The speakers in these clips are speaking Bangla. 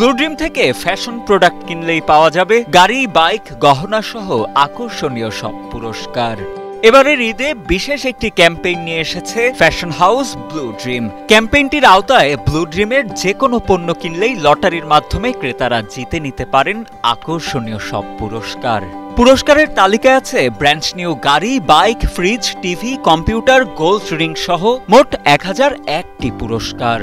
ব্লু ড্রিম থেকে ফ্যাশন প্রোডাক্ট কিনলেই পাওয়া যাবে গাড়ি, বাইক, গহনা সহ আকর্ষণীয় সব পুরস্কার। এবারের ঈদে বিশেষ একটি ক্যাম্পেইন নিয়ে এসেছে ফ্যাশন হাউস ব্লু ড্রিম। ক্যাম্পেইনটির আওতায় ব্লু ড্রিমের যে কোনো পণ্য কিনলেই লটারির মাধ্যমে ক্রেতারা জিতে নিতে পারেন আকর্ষণীয় সব পুরস্কার। পুরস্কারের তালিকায় আছে ব্র্যান্ড নিউ গাড়ি, bike, fridge, TV, computer, gold ring সহ মোট 1001টি পুরস্কার।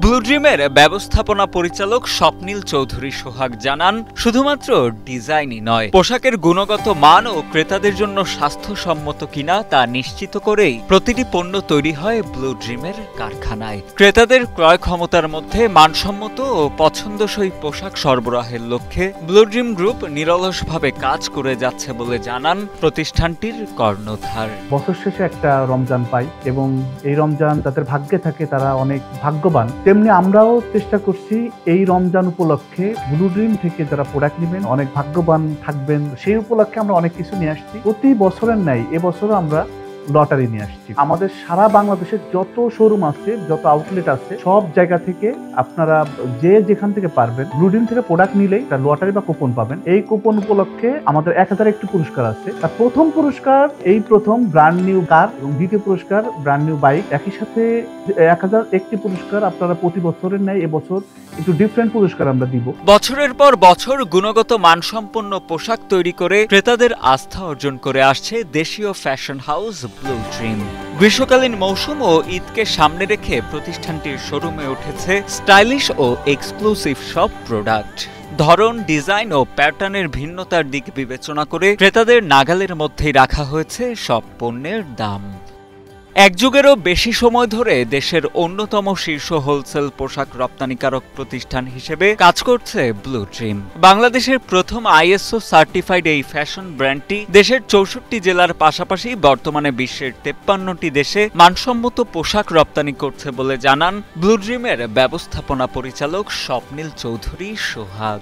ব্লু ড্রিমের ব্যবস্থাপনা পরিচালক স্বপ্নিল চৌধুরী সোহাগ জানান, শুধুমাত্র ডিজাইনই নয়, পোশাকের গুণগত মান ও ক্রেতাদের জন্য স্বাস্থ্যসম্মত কিনা তা নিশ্চিত করেই প্রতিটি পণ্য তৈরি হয় ব্লু ড্রিমের কারখানায়। ক্রেতাদের ক্রয় ক্ষমতার মধ্যে মানসম্মত ও পছন্দসই পোশাক সরবরাহের লক্ষ্যে ব্লু ড্রিম গ্রুপ নিরলসভাবে কাজ করে যাচ্ছে বলে জানান প্রতিষ্ঠানটির কর্ণধার। বছর শেষে একটা রমজান পাই এবং এই রমজান তাদের ভাগ্যে থাকে, তারা অনেক ভাগ্যবান। তেমনি আমরাও চেষ্টা করছি এই রমজান উপলক্ষে ব্লু ড্রিম থেকে যারা প্রোডাক্ট নেবেন অনেক ভাগ্যবান থাকবেন, সেই উপলক্ষে আমরা অনেক কিছু নিয়ে আসছি। প্রতি বছরের ন্যায় এবছরও আমরা লটারি নিয়ে আসছি। আমাদের সারা বাংলাদেশের যত শোরুম আছে, যত আউটলেট আছে, সব জায়গা থেকে আপনারা যে যেখান থেকে পারবেন ব্লু ড্রিম থেকে প্রোডাক্ট নিলেই একটা লটারি বা কুপন পাবেন। এই কুপন উপলক্ষে আমাদের 1001টি পুরস্কার আছে। তার প্রথম পুরস্কার এই প্রথম ব্র্যান্ড নিউ কার এবং দ্বিতীয় পুরস্কার ব্র্যান্ড নিউ বাইক। একই সাথে 1001টি পুরস্কার আপনারা প্রতি বছরের ন্যায় এবছর একটু ডিফারেন্ট পুরস্কার আমরা দিব। বছরের পর বছর গুণগত মানসম্পন্ন পোশাক তৈরি করে ক্রেতাদের আস্থা অর্জন করে আসছে দেশীয় ফ্যাশন হাউস ব্লু ড্রিম। গ্রীষ্মকালীন মৌসুম ও ঈদকে সামনে রেখে প্রতিষ্ঠানটির শোরুমে উঠেছে স্টাইলিশ ও এক্সক্লুসিভ সব প্রোডাক্ট। ধরন, ডিজাইন ও প্যাটার্নের ভিন্নতার দিক বিবেচনা করে ক্রেতাদের নাগালের মধ্যেই রাখা হয়েছে সব পণ্যের দাম। এক যুগেরও বেশি সময় ধরে দেশের অন্যতম শীর্ষ হোলসেল পোশাক রপ্তানিকারক প্রতিষ্ঠান হিসেবে কাজ করছে ব্লু ড্রিম। বাংলাদেশের প্রথম ISO সার্টিফাইড এই ফ্যাশন ব্র্যান্ডটি দেশের 64 জেলার পাশাপাশি বর্তমানে বিশ্বের 53টি দেশে মানসম্মত পোশাক রপ্তানি করছে বলে জানান ব্লু ড্রিমের ব্যবস্থাপনা পরিচালক স্বপ্নিল চৌধুরী সোহাগ।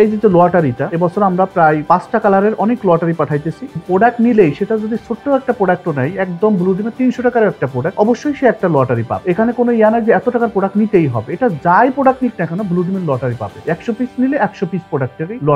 এই যে লটারিটা এবছর আমরা প্রায় 5টা কালারের অনেক লটারি পাঠাইতেছি। প্রোডাক্ট নিলেই সেটা যদি ছোট্ট একটা প্রোডাক্টও নাই, একদম ব্লু ড্রিমের 300 টাকার একটা প্রোডাক্ট, অবশ্যই সে একটা লটারি পাবে। এখানে কোনো না যে এত টাকার প্রোডাক্ট নিতেই হবে, এটা যাই প্রোডাক্ট নিক না কেন ব্লু ড্রিমের লটারি পাবে। 100 পিস নিলে 100 পিস প্রোডাক্টেরই লটারি।